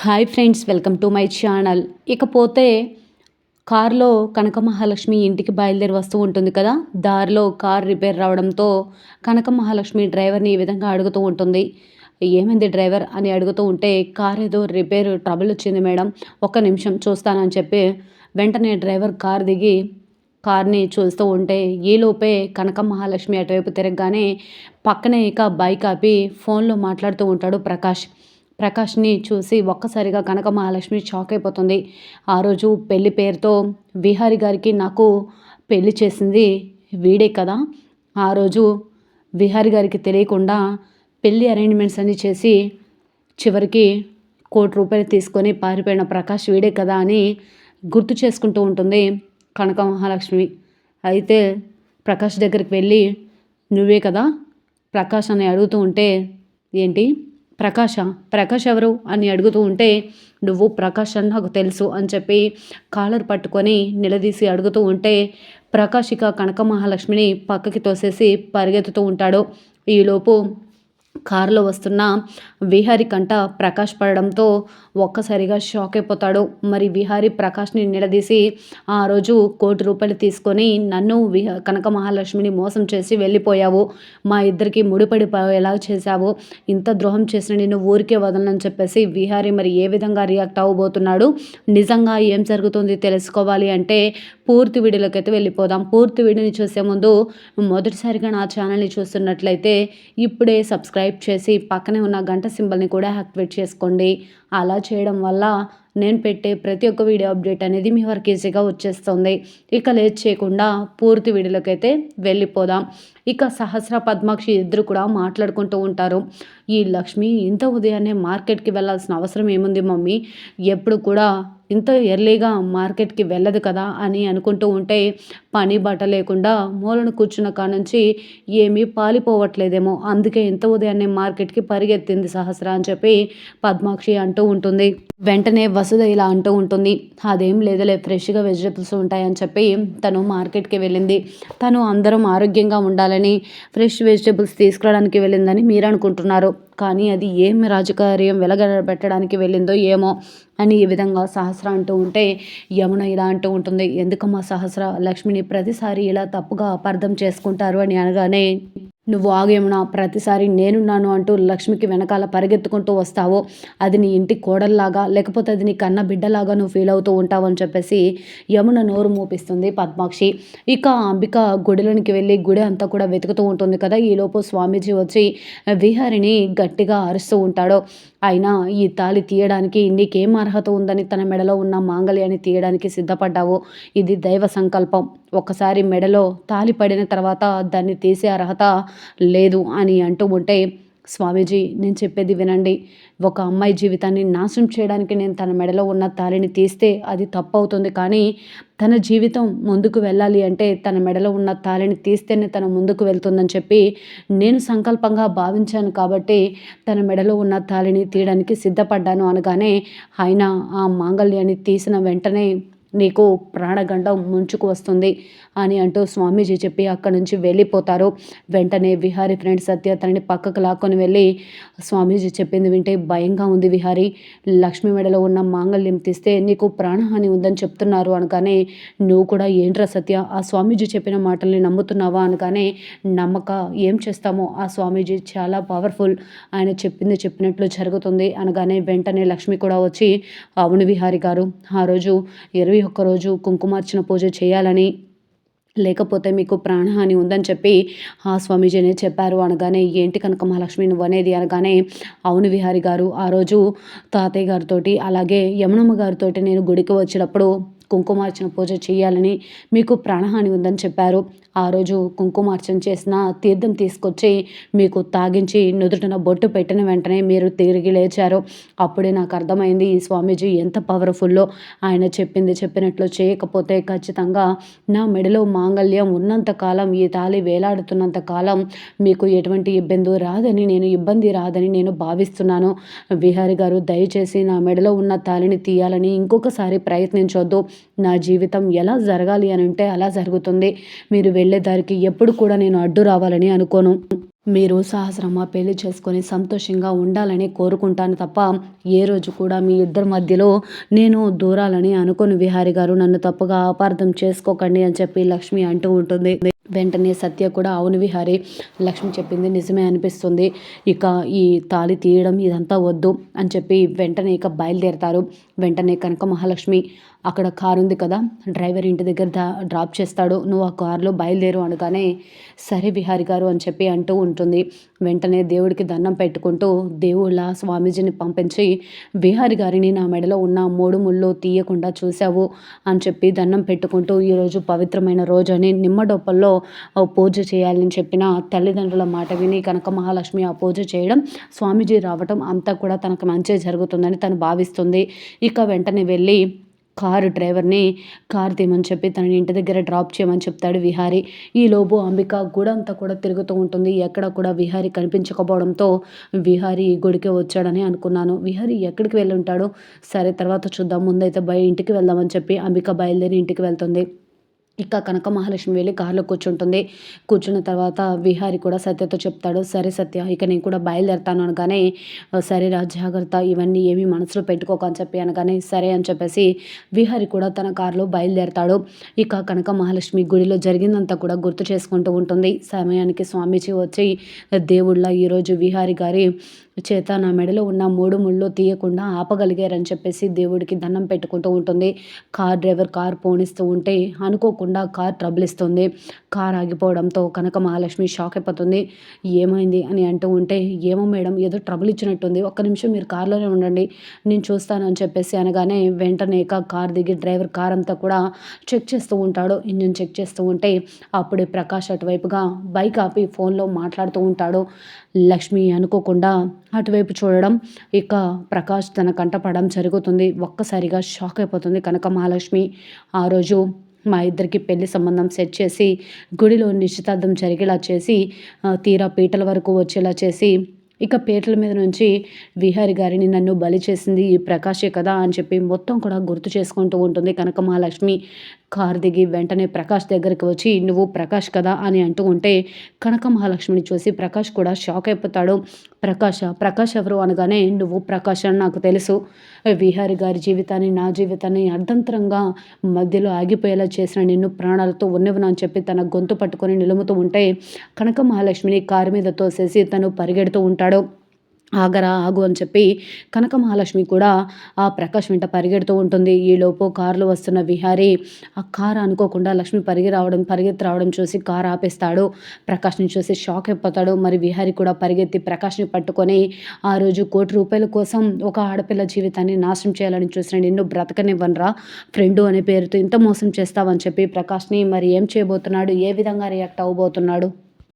Hi friends, welcome to my channel. ఇకపోతే కారులో కనక మహాలక్ష్మి ఇంటికి బయలుదేరి వస్తూ ఉంటుంది కదా. దారిలో కార్ రిపేర్ రావడంతో కనక మహాలక్ష్మి డ్రైవర్ని ఈ విధంగా అడుగుతూ ఉంటుంది. ఏమైంది డ్రైవర్ అని అడుగుతూ ఉంటే, కార్ ఏదో రిపేర్ ట్రబుల్ వచ్చింది మేడం, ఒక్క నిమిషం చూస్తానని చెప్పి వెంటనే డ్రైవర్ కార్ దిగి కార్ని చూస్తూ ఉంటే, ఈలోపే కనక మహాలక్ష్మి అటువైపు తిరగగానే పక్కనే ఇక బైక్ ఆపి ఫోన్లో మాట్లాడుతూ ఉంటాడు ప్రకాష్. ప్రకాష్ని చూసి ఒక్కసారిగా కనక మహాలక్ష్మి షాక్ అయిపోతుంది. ఆ రోజు పెళ్లి పేరుతో విహారి గారికి నాకు పెళ్లి చేసింది వీడే కదా. ఆ రోజు విహారి గారికి తెలియకుండా పెళ్లి అరేంజ్మెంట్స్ అన్నీ చేసి చివరికి ₹1,00,00,000 తీసుకొని పారిపోయిన ప్రకాష్ వీడే కదా అని గుర్తు చేసుకుంటూ ఉంటుంది కనక మహాలక్ష్మి. అయితే ప్రకాష్ దగ్గరికి వెళ్ళి, నువ్వే కదా ప్రకాష్ అని అడుగుతూ ఉంటే, ఏంటి ప్రకాష్ ఎవరు అని అడుగుతూ ఉంటే, నువ్వు ప్రకాష్ అని నాకు తెలుసు అని చెప్పి కాలర్ పట్టుకొని నిలదీసి అడుగుతూ ఉంటే, ప్రకాష్ ఇక కనక మహాలక్ష్మిని పక్కకి తోసేసి పరిగెత్తుతూ ఉంటాడు. ఈలోపు కారులో వస్తున్న విహారి కంట ప్రకాష్ పడడంతో ఒక్కసారిగా షాక్ అయిపోతాడు. మరి విహారి ప్రకాష్ని నిలదీసి, ఆ రోజు ₹1,00,00,000 తీసుకొని నన్ను కనక మహాలక్ష్మిని మోసం చేసి వెళ్ళిపోయావు, మా ఇద్దరికి ముడిపడి ఎలా చేశావు, ఇంత ద్రోహం చేసిన నేను ఊరికే వదలనని చెప్పేసి విహారి మరి ఏ విధంగా రియాక్ట్ అవ్వబోతున్నాడు, నిజంగా ఏం జరుగుతుంది తెలుసుకోవాలి అంటే పూర్తి వీడియోలోకి అయితే వెళ్ళిపోదాం. పూర్తి వీడియోని చూసే ముందు మొదటిసారిగా నా ఛానల్ని చూస్తున్నట్లయితే ఇప్పుడే సబ్స్క్రైబ్ చేసి పక్కనే ఉన్న గంట సింబల్ని కూడా యాక్టివేట్ చేసుకోండి. అలా చేయడం వల్ల నేను పెట్టే ప్రతి ఒక్క వీడియో అప్డేట్ అనేది మీ వరకు ఈజీగా వచ్చేస్తుంది. ఇక లేట్ చేయకుండా పూర్తి వీడియోలోకి అయితే వెళ్ళిపోదాం. ఇక సహస్ర పద్మాక్షి ఇద్దరు కూడా మాట్లాడుకుంటూ ఉంటారు. ఈ లక్ష్మి ఇంత ఉదయాన్నే మార్కెట్కి వెళ్ళాల్సిన అవసరం ఏముంది మమ్మీ, ఎప్పుడు కూడా ఇంత ఎర్లీగా మార్కెట్కి వెళ్ళదు కదా అని అనుకుంటూ ఉంటే, పని బట్ట లేకుండా మూలను కూర్చున్న కానుంచి ఏమీ పాలిపోవట్లేదేమో, అందుకే ఇంత ఉదయాన్నే మార్కెట్కి పరిగెత్తింది సహస్ర అని చెప్పి పద్మాక్షి అంటూ ఉంటుంది. వెంటనే వసుధ ఇలా అంటూ ఉంటుంది, అదేం లేదులే, ఫ్రెష్గా వెజిటబుల్స్ ఉంటాయని చెప్పి తను మార్కెట్కి వెళ్ళింది. తను అందరం ఆరోగ్యంగా ఉండాలని ఫ్రెష్ వెజిటబుల్స్ తీసుకురావడానికి వెళ్ళిందని మీరు అనుకుంటున్నారు, కానీ అది ఏం రాజకార్యం వెలగబెట్టడానికి వెళ్ళిందో ఏమో అని ఈ విధంగా సహస్ర అంటూ ఉంటే, యమున ఇలా అంటూ ఉంటుంది, ఎందుకమ్మా సహస్ర లక్ష్మిని ప్రతిసారి ఇలా తప్పుగా అపార్థం చేసుకుంటారు అని అనగానే, నువ్వు ఆగేమునా, ప్రతిసారి నేనున్నాను అంటూ లక్ష్మికి వెనకాల పరిగెత్తుకుంటూ వస్తావో, అది నీ ఇంటి కోడల్లాగా లేకపోతే అది నీ కన్న బిడ్డలాగా నువ్వు ఫీల్ అవుతూ ఉంటావు అని చెప్పేసి యమున నోరు మూపిస్తుంది పద్మాక్షి. ఇక అంబిక గుడిలోనికి వెళ్ళి గుడి అంతా కూడా వెతుకుతూ ఉంటుంది కదా. ఈలోపు స్వామీజీ వచ్చి విహారిని గట్టిగా అరుస్తూ ఉంటాడు. అయినా ఈ తాళి తీయడానికి నీకేం అర్హత ఉందని తన మెడలో ఉన్న మాంగళ్యాన్ని తీయడానికి సిద్ధపడ్డావు, ఇది దైవ సంకల్పం, ఒక్కసారి మెడలో తాళి పడిన తర్వాత దాన్ని తీసే అర్హత లేదు అని అంటూ ఉంటే, స్వామీజీ నేను చెప్పేది వినండి, ఒక అమ్మాయి జీవితాన్ని నాశనం చేయడానికి నేను తన మెడలో ఉన్న తాళిని తీస్తే అది తప్పు అవుతుంది, కానీ తన జీవితం ముందుకు వెళ్ళాలి అంటే తన మెడలో ఉన్న తాళిని తీస్తేనే తన ముందుకు వెళ్తుందని చెప్పి నేను సంకల్పంగా భావించాను, కాబట్టి తన మెడలో ఉన్న తాళిని తీయడానికి సిద్ధపడ్డాను అనగానే, అయినా ఆ మాంగళ్యాన్ని తీసిన వెంటనే నీకు ప్రాణగండం ముంచుకు వస్తుంది అని అంటూ స్వామీజీ చెప్పి అక్కడి నుంచి వెళ్ళిపోతారు. వెంటనే విహారీ ఫ్రెండ్ సత్య తనని పక్కకు లాక్కొని వెళ్ళి, స్వామీజీ చెప్పింది వింటే భయంగా ఉంది విహారీ, లక్ష్మి మెడలో ఉన్న మాంగళ్యం తీస్తే నీకు ప్రాణహాని ఉందని చెప్తున్నారు అనగానే, నువ్వు కూడా ఏంట్రా సత్య ఆ స్వామీజీ చెప్పిన మాటల్ని నమ్ముతున్నావా అనగానే, నమ్మక ఏం చేస్తామో, ఆ స్వామీజీ చాలా పవర్ఫుల్, ఆయన చెప్పింది చెప్పినట్లు జరుగుతుంది అనగానే, వెంటనే లక్ష్మి కూడా వచ్చి, అవును విహారీ గారు, ఆ రోజు 21 రోజు కుంకుమార్చన పూజ చేయాలని, లేకపోతే మీకు ప్రాణహాని ఉందని చెప్పి ఆ స్వామీజీనే చెప్పారు అనగానే, ఏంటి కనక మహాలక్ష్మి నువ్వు అనేది అనగానే, అవును విహారీ గారు, ఆ రోజు తాతయ్య గారితోటి అలాగే యమునమ్మ గారితోటి నేను గుడికి వచ్చినప్పుడు కుంకుమార్చన పూజ చేయాలని, మీకు ప్రాణహాని ఉందని చెప్పారు, ఆ రోజు కుంకుమార్చన చేసిన తీర్థం తీసుకొచ్చి మీకు తాగించి నుదుటిన బొట్టు పెట్టిన వెంటనే మీరు తిరిగి లేచారు, అప్పుడే నాకు అర్థమైంది ఈ స్వామీజీ ఎంత పవర్ఫుల్లో, ఆయన చెప్పింది చెప్పినట్లు చేయకపోతే ఖచ్చితంగా నా మెడలో మాంగళ్యం ఉన్నంత కాలం, ఈ తాళి వేలాడుతున్నంత కాలం మీకు ఎటువంటి ఇబ్బంది రాదని నేను భావిస్తున్నాను, విహారీ గారు దయచేసి నా మెడలో ఉన్న తాళిని తీయాలని ఇంకొకసారి ప్రయత్నించొద్దు, నా జీవితం ఎలా జరగాలి అని ఉంటే అలా జరుగుతుంది, మీరు వెళ్ళే దారికి ఎప్పుడు కూడా నేను అడ్డు రావాలని అనుకోను, మీరు సహస్రమ్మ పెళ్లి చేసుకొని సంతోషంగా ఉండాలని కోరుకుంటాను తప్ప ఏ రోజు కూడా మీ ఇద్దరి మధ్యలో నేను దూరాలని అనుకోను విహారి గారు. నన్ను తప్పుగా అపార్థం చేసుకోకండి అని చెప్పి లక్ష్మి అంటూ ఉంటుంది. వెంటనే సత్య కూడా అవును విహారి, లక్ష్మి చెప్పింది నిజమే అనిపిస్తుంది. ఇక ఈ తాళి తీయడం ఇదంతా వద్దు అని చెప్పి వెంటనే ఇక బయలుదేరతారు. వెంటనే కనక మహాలక్ష్మి అక్కడ కారు ఉంది కదా, డ్రైవర్ ఇంటి దగ్గర డ్రాప్ చేస్తాడు. నువ్వు ఆ కారులో బయలుదేరు అనగానే సరే విహారి గారు అని చెప్పి అంటూ ఉంటుంది. వెంటనే దేవుడికి దండం పెట్టుకుంటూ దేవుళ్ళ స్వామీజీని పంపించి విహారి గారిని నా మెడలో ఉన్న 3 ముళ్ళు తీయకుండా చూశావు అని చెప్పి దండం పెట్టుకుంటూ ఈరోజు పవిత్రమైన రోజు అని నిమ్మడొప్పల్లో పూజ చేయాలని చెప్పిన తల్లిదండ్రుల మాట విని కనక మహాలక్ష్మి ఆ పూజ చేయడం, స్వామీజీ రావటం అంతా కూడా తనకు మంచి జరుగుతుందని తను భావిస్తుంది. ఇక వెంటనే వెళ్ళి కారు డ్రైవర్ని కారు తీయమని చెప్పి తనని ఇంటి దగ్గర డ్రాప్ చేయమని చెప్తాడు విహారి. ఈలోపు అంబిక గుడంతా కూడా తిరుగుతూ ఉంటుంది. ఎక్కడ కూడా విహారి కనిపించకపోవడంతో విహారి ఈ గుడికే వచ్చాడని అనుకున్నాను. విహారి ఎక్కడికి వెళ్ళి ఉంటాడు, సరే తర్వాత చూద్దాం, ముందైతే ఇంటికి వెళ్దామని చెప్పి అంబిక బయలుదేరి ఇంటికి వెళ్తుంది. ఇక కనక మహాలక్ష్మి వెళ్ళి కారులో కూర్చుంటుంది. కూర్చున్న తర్వాత విహారి కూడా సత్యతో చెప్తాడు, సరే సత్య ఇక నేను కూడా బయలుదేరుతాను అనగానే సరేరా జాగ్రత్త, ఇవన్నీ ఏమీ మనసులో పెట్టుకోక అని చెప్పి అనగానే సరే అని చెప్పేసి విహారి కూడా తన కారులో బయలుదేరతాడు. ఇక కనక మహాలక్ష్మి గుడిలో జరిగిందంతా కూడా గుర్తు చేసుకుంటూ ఉంటుంది. సమయానికి స్వామీజీ వచ్చి దేవుళ్ళ ఈరోజు విహారి గారి చేత నా మెడలో ఉన్న 3 ముళ్ళు తీయకుండా ఆపగలిగారని చెప్పేసి దేవుడికి దండం పెట్టుకుంటూ ఉంటుంది. కార్ డ్రైవర్ కార్ పోనిస్తూ ఉంటే అనుకోకుండా కార్ ట్రబుల్ ఇస్తుంది. కార్ ఆగిపోవడంతో కనక మహాలక్ష్మి షాక్ అయిపోతుంది. ఏమైంది అని అంటూ ఉంటే ఏమో మేడం ఏదో ట్రబుల్ ఇచ్చినట్టుంది, ఒక్క నిమిషం మీరు కార్లోనే ఉండండి నేను చూస్తాను అని చెప్పేసి అనగానే వెంటనే కార్ దిగి డ్రైవర్ కార్ అంతా కూడా చెక్ చేస్తూ ఉంటాడు. ఇంజిన్ చెక్ చేస్తూ ఉంటే అప్పుడే ప్రకాష్ అటువైపుగా బైక్ ఆపి ఫోన్లో మాట్లాడుతూ ఉంటాడు. లక్ష్మి అనుకోకుండా అటువైపు చూడడం, ఇక ప్రకాష్ తన కంట పడడం జరుగుతుంది. ఒక్కసారిగా షాక్ అయిపోతుంది కనక మహాలక్ష్మి. ఆ రోజు మా ఇద్దరికి పెళ్లి సంబంధం సెట్ చేసి గుడిలో నిశ్చితార్థం జరిగేలా చేసి తీరా పీటల వరకు వచ్చేలా చేసి ఇక పీటల మీద నుంచి విహారి గారిని నన్ను బలి చేసింది ఈ ప్రకాషే కదా అని చెప్పి మొత్తం కూడా గుర్తు చేసుకుంటూ ఉంటుంది కనక మహాలక్ష్మి. కారు దిగి వెంటనే ప్రకాష్ దగ్గరికి వచ్చి నువ్వు ప్రకాష్ కదా అని అంటూ ఉంటే కనక మహాలక్ష్మిని చూసి ప్రకాష్ కూడా షాక్ అయిపోతాడు. ప్రకాష్ ఎవరు అనగానే నువ్వు ప్రకాష్ అని నాకు తెలుసు, విహారి గారి జీవితాన్ని నా జీవితాన్ని అర్ధంతరంగా మధ్యలో ఆగిపోయేలా చేసిన నిన్ను ప్రాణాలతో ఉన్నవను అని చెప్పి తన గొంతు పట్టుకొని నిలుముతూ ఉంటే కనక మహాలక్ష్మిని కారు మీద తోసేసి తను పరిగెడుతూ ఉంటాడు. ఆగరా ఆగు అని చెప్పి కనక మహాలక్ష్మి కూడా ఆ ప్రకాష్ వెంట పరిగెడుతూ ఉంటుంది. ఈలోపు కారులో వస్తున్న విహారి ఆ కారు అనుకోకుండా లక్ష్మి పరిగెత్తి రావడం చూసి కారు ఆపేస్తాడు. ప్రకాష్ని చూసి షాక్ అయిపోతాడు. మరి విహారి కూడా పరిగెత్తి ప్రకాష్ని పట్టుకొని ఆ రోజు ₹1,00,00,000 కోసం ఒక ఆడపిల్ల జీవితాన్ని నాశనం చేయాలని చూసిన నిన్ను బ్రతకనివ్వనరా ఫ్రెండు అనే పేరుతో ఇంత మోసం చేస్తావని చెప్పి ప్రకాష్ని మరి ఏం చేయబోతున్నాడు, ఏ విధంగా రియాక్ట్ అవ్వబోతున్నాడు.